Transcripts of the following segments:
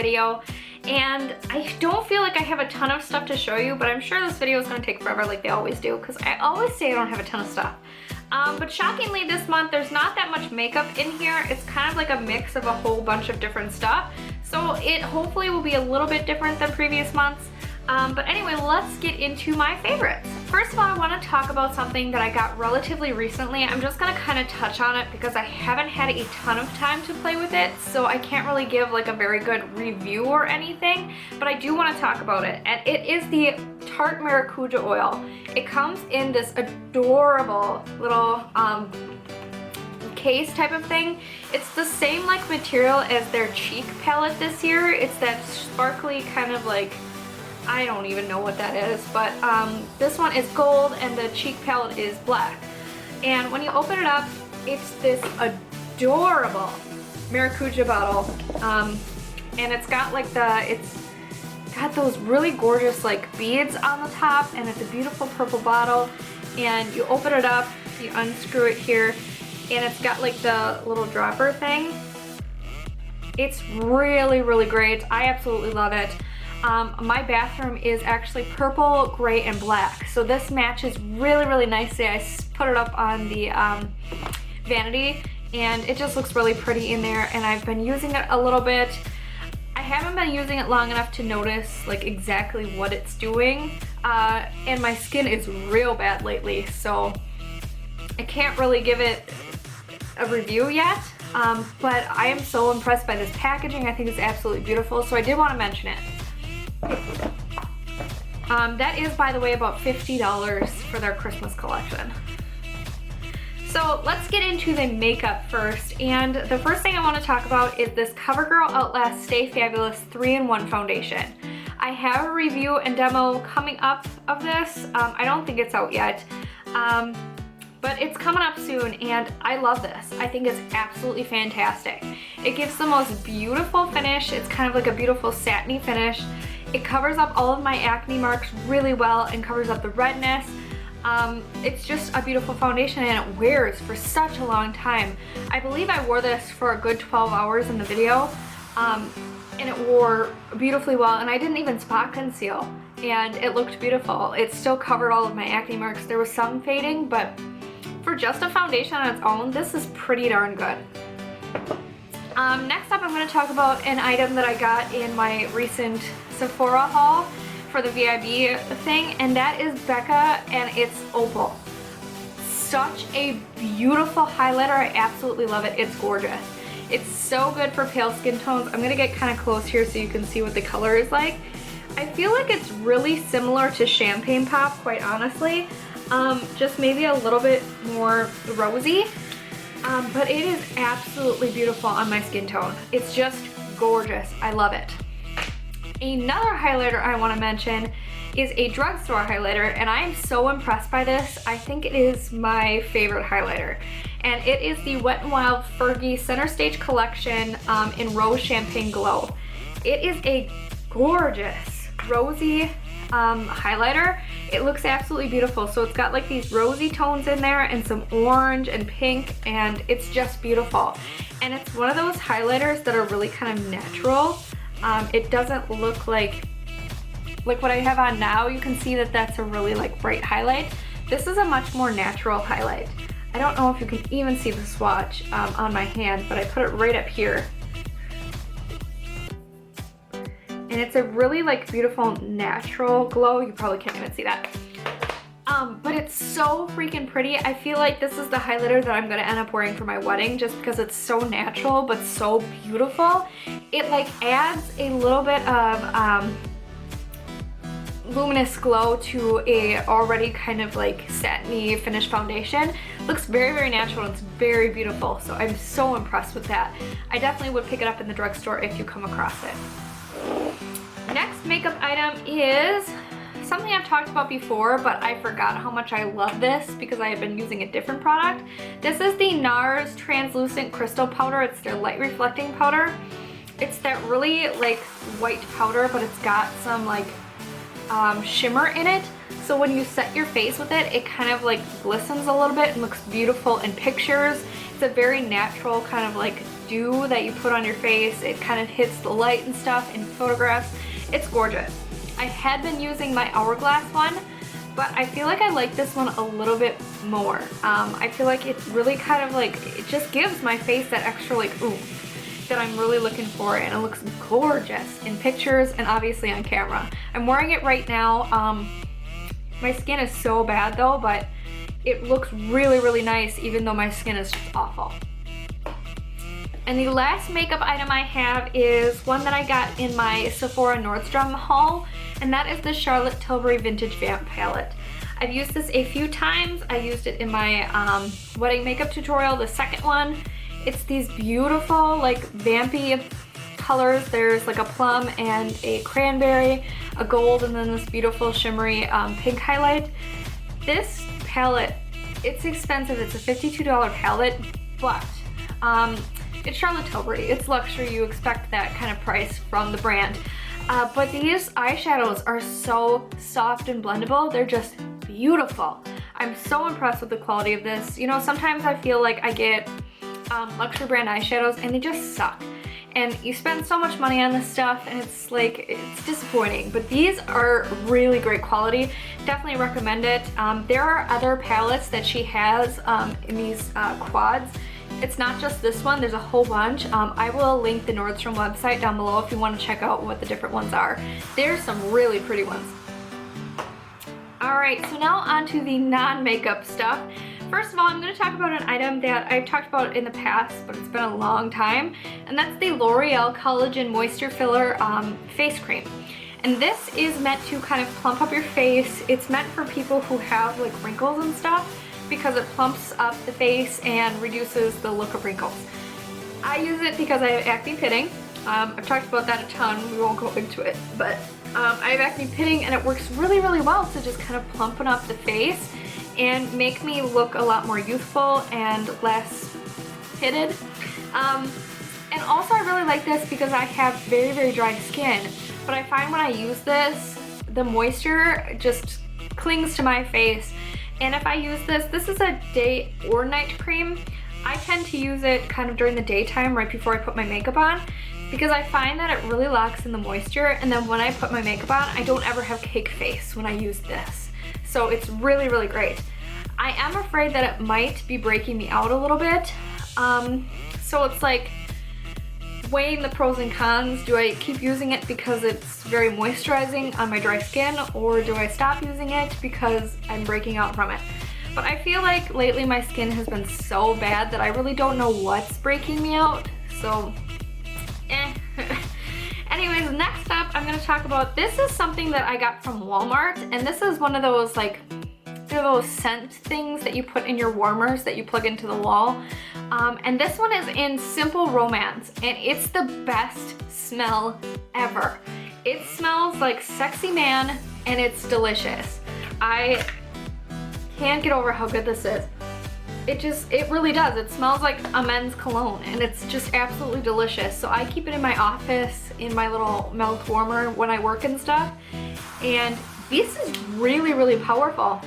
video. And I don't feel like I have a ton of stuff to show you, but I'm sure this video is going to take forever like they always do, because I always say I don't have a ton of stuff. But shockingly this month there's not that much makeup in here. It's kind of like a mix of a whole bunch of different stuff. So it hopefully will be a little bit different than previous months. But anyway, let's get into my favorites. First of all, I want to talk about something that I got relatively recently. I'm just going to kind of touch on it because I haven't had a ton of time to play with it, so I can't really give like a very good review or anything, but I do want to talk about it. And it is the Tarte Marcuja Oil. It comes in this adorable little case type of thing. It's the same like material as their cheek palette this year. It's that sparkly kind of like, I don't even know what that is, but this one is gold and the cheek palette is black. And when you open it up, it's this adorable Marcuja bottle. And it's got like it's got those really gorgeous like beads on the top, and it's a beautiful purple bottle. And you open it up, you unscrew it here, and it's got like the little dropper thing. It's really, really great. I absolutely love it. My bathroom is actually purple, gray, and black, so this matches really, really nicely. I put it up on the vanity, and it just looks really pretty in there, and I've been using it a little bit. I haven't been using it long enough to notice like exactly what it's doing, and my skin is real bad lately, so I can't really give it a review yet, but I am so impressed by this packaging. I think it's absolutely beautiful, so I did want to mention it. That is, by the way, about $50 for their Christmas collection. So let's get into the makeup first, and the first thing I want to talk about is this CoverGirl Outlast Stay Fabulous 3-in-1 foundation. I have a review and demo coming up of this. I don't think it's out yet, but it's coming up soon, and I love this. I think it's absolutely fantastic. It gives the most beautiful finish. It's kind of like a beautiful satiny finish. It covers up all of my acne marks really well and covers up the redness. It's just a beautiful foundation, and it wears for such a long time. I believe I wore this for a good 12 hours in the video, and it wore beautifully well, and I didn't even spot conceal, and it looked beautiful. It still covered all of my acne marks. There was some fading, but for just a foundation on its own, this is pretty darn good. Next up, I'm going to talk about an item that I got in my recent Sephora haul for the VIB thing, and that is BECCA, and it's Opal. Such a beautiful highlighter. I absolutely love it. It's gorgeous. It's so good for pale skin tones. I'm going to get kind of close here so you can see what the color is like. I feel like it's really similar to Champagne Pop, quite honestly. Just maybe a little bit more rosy. But it is absolutely beautiful on my skin tone. It's just gorgeous. I love it. Another highlighter I want to mention is a drugstore highlighter, and I am so impressed by this. I think it is my favorite highlighter. And it is the Wet n Wild Fergie Centerstage collection in Rose Champagne Glow. It is a gorgeous rosy highlighter. It looks absolutely beautiful. So it's got like these rosy tones in there and some orange and pink, and it's just beautiful. And it's one of those highlighters that are really kind of natural. It doesn't look like what I have on now. You can see that that's a really like bright highlight. This is a much more natural highlight. I don't know if you can even see the swatch on my hand, but I put it right up here. And it's a really like beautiful natural glow. You probably can't even see that. But it's so freaking pretty. I feel like this is the highlighter that I'm gonna end up wearing for my wedding, just because it's so natural but so beautiful. It like adds a little bit of luminous glow to a already kind of like satiny finished foundation. Looks very, very natural, and it's very beautiful. So I'm so impressed with that. I definitely would pick it up in the drugstore if you come across it. Next makeup item is something I've talked about before, but I forgot how much I love this because I have been using a different product. This is the Nars Translucent Crystal Powder. It's their light reflecting powder. It's that really like white powder, but it's got some like shimmer in it. So when you set your face with it, it kind of like glistens a little bit and looks beautiful in pictures. It's a very natural kind of like dew that you put on your face. It kind of hits the light and stuff in photographs. It's gorgeous. I had been using my Hourglass one, but I feel like I like this one a little bit more. I feel like it's really kind of like, it just gives my face that extra like oomph that I'm really looking for, and it looks gorgeous in pictures and obviously on camera. I'm wearing it right now. My skin is so bad though, but it looks really, really nice even though my skin is just awful. And the last makeup item I have is one that I got in my Sephora Nordstrom haul, and that is the Charlotte Tilbury Vintage Vamp Palette. I've used this a few times. I used it in my wedding makeup tutorial, the second one. It's these beautiful, like, vampy colors. There's like a plum and a cranberry, a gold, and then this beautiful shimmery pink highlight. This palette, it's expensive. It's a $52 palette, but it's Charlotte Tilbury. It's luxury. You expect that kind of price from the brand. But these eyeshadows are so soft and blendable. They're just beautiful. I'm so impressed with the quality of this. You know, sometimes I feel like I get luxury brand eyeshadows and they just suck. And you spend so much money on this stuff and it's like, it's disappointing. But these are really great quality. Definitely recommend it. There are other palettes that she has in these quads. It's not just this one, there's a whole bunch. I will link the Nordstrom website down below if you want to check out what the different ones are. There's some really pretty ones. Alright, so now on to the non-makeup stuff. First of all, I'm going to talk about an item that I've talked about in the past, but it's been a long time, and that's the L'Oreal Collagen Moisture Filler Face Cream. And this is meant to kind of plump up your face. It's meant for people who have like wrinkles and stuff, because it plumps up the face and reduces the look of wrinkles. I use it because I have acne pitting. I've talked about that a ton, we won't go into it, but I have acne pitting and it works really, really well to just kind of plumpen up the face and make me look a lot more youthful and less pitted. And also I really like this because I have very, very dry skin, but I find when I use this, the moisture just clings to my face. And if I use this is a day or night cream. I tend to use it kind of during the daytime right before I put my makeup on, because I find that it really locks in the moisture, and then when I put my makeup on, I don't ever have cake face when I use this. So it's really, really great. I am afraid that it might be breaking me out a little bit. So it's like weighing the pros and cons. Do I keep using it because it's very moisturizing on my dry skin, or do I stop using it because I'm breaking out from it? But I feel like lately my skin has been so bad that I really don't know what's breaking me out, so Anyways, next up I'm going to talk about, this is something that I got from Walmart, and this is one of those like those scent things that you put in your warmers that you plug into the wall. And this one is in Simple Romance, and it's the best smell ever. It smells like sexy man and it's delicious. I can't get over how good this is. It really does. It smells like a men's cologne and it's just absolutely delicious. So I keep it in my office in my little mouth warmer when I work and stuff. And this is really, really powerful.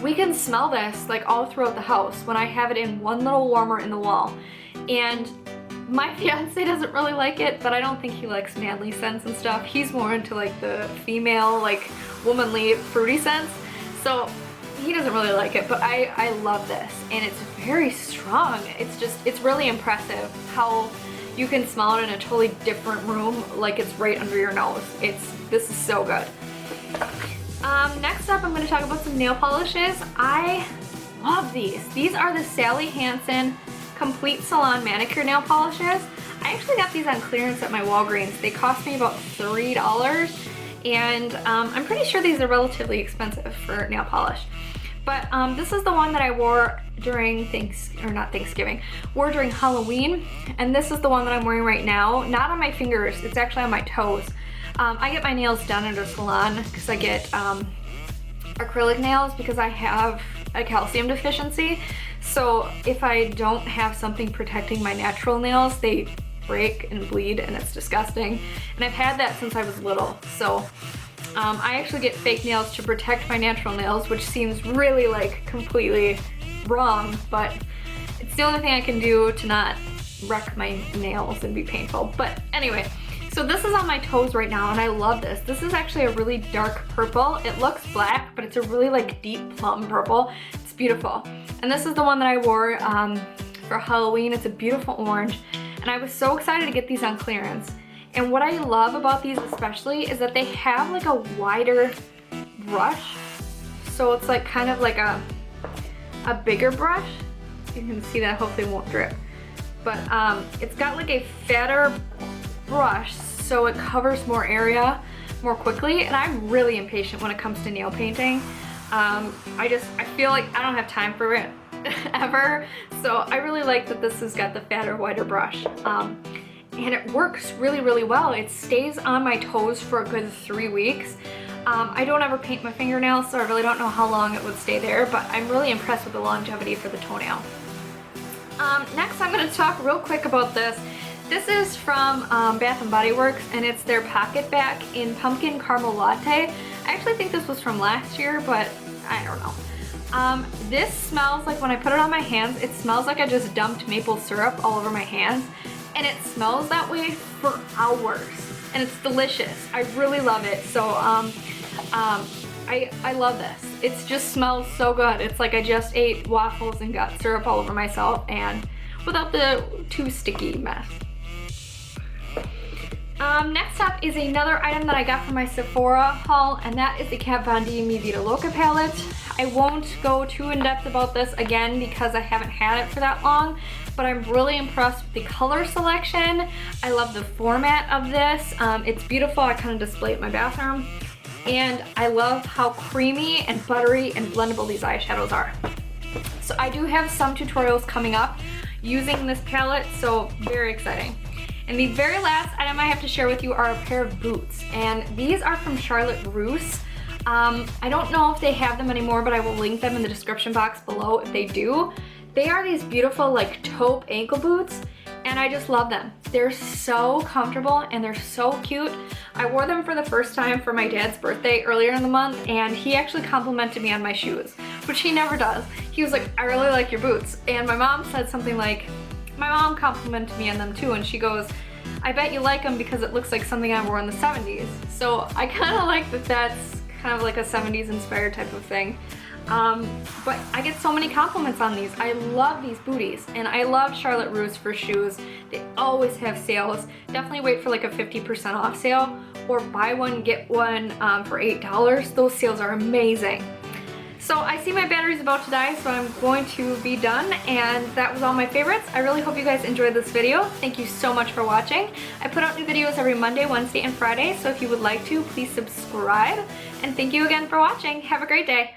We can smell this like all throughout the house when I have it in one little warmer in the wall. And my fiance doesn't really like it, but I don't think he likes manly scents and stuff. He's more into like the female, like womanly fruity scents. So he doesn't really like it, but I love this, and it's very strong. It's really impressive how you can smell it in a totally different room, like it's right under your nose. This is so good. Next up, I'm going to talk about some nail polishes. I love these. These are the Sally Hansen Complete Salon Manicure nail polishes. I actually got these on clearance at my Walgreens. They cost me about $3, and I'm pretty sure these are relatively expensive for nail polish. But this is the one that I wore during wore during Halloween, and this is the one that I'm wearing right now. Not on my fingers, it's actually on my toes. I get my nails done at a salon because I get acrylic nails because I have a calcium deficiency. So if I don't have something protecting my natural nails, they break and bleed, and it's disgusting. And I've had that since I was little. So I actually get fake nails to protect my natural nails, which seems really like completely wrong, but it's the only thing I can do to not wreck my nails and be painful. But anyway, so this is on my toes right now and I love this. This is actually a really dark purple. It looks black, but it's a really like deep plum purple. It's beautiful. And this is the one that I wore for Halloween. It's a beautiful orange. And I was so excited to get these on clearance. And what I love about these especially is that they have like a wider brush. So it's like kind of like a bigger brush. You can see that, hopefully it won't drip. But it's got like a fatter brush so it covers more area more quickly. And I'm really impatient when it comes to nail painting. I feel like I don't have time for it ever. So I really like that this has got the fatter, wider brush. And it works really, really well. It stays on my toes for a good 3 weeks. I don't ever paint my fingernails, so I really don't know how long it would stay there, but I'm really impressed with the longevity for the toenail. Next, I'm gonna talk real quick about this. This is from Bath & Body Works, and it's their PocketBac in Pumpkin Caramel Latte. I actually think this was from last year, but I don't know. This smells like, when I put it on my hands, it smells like I just dumped maple syrup all over my hands, and it smells that way for hours, and it's delicious. I really love it. So I love this. It just smells so good. It's like I just ate waffles and got syrup all over myself, and without the too sticky mess. Next up is another item that I got from my Sephora haul, and that is the Kat Von D Mi Vida Loca palette. I won't go too in depth about this again because I haven't had it for that long, but I'm really impressed with the color selection. I love the format of this. It's beautiful. I kind of display it in my bathroom. And I love how creamy and buttery and blendable these eyeshadows are. So I do have some tutorials coming up using this palette, so very exciting. And the very last item I have to share with you are a pair of boots. And these are from Charlotte Russe. I don't know if they have them anymore, but I will link them in the description box below if they do. They are these beautiful like taupe ankle boots, and I just love them. They're so comfortable and they're so cute. I wore them for the first time for my dad's birthday earlier in the month, and he actually complimented me on my shoes, which he never does. He was like, I really like your boots. And my mom said something like, my mom complimented me on them too, and she goes, I bet you like them because it looks like something I wore in the 70s. So I kind of like that that's kind of like a 70s inspired type of thing. But I get so many compliments on these. I love these booties, and I love Charlotte Russe for shoes. They always have sales. Definitely wait for like a 50% off sale, or buy one, get one for $8. Those sales are amazing. So I see my battery's about to die, so I'm going to be done, and that was all my favorites. I really hope you guys enjoyed this video. Thank you so much for watching. I put out new videos every Monday, Wednesday, and Friday, so if you would like to, please subscribe. And thank you again for watching. Have a great day.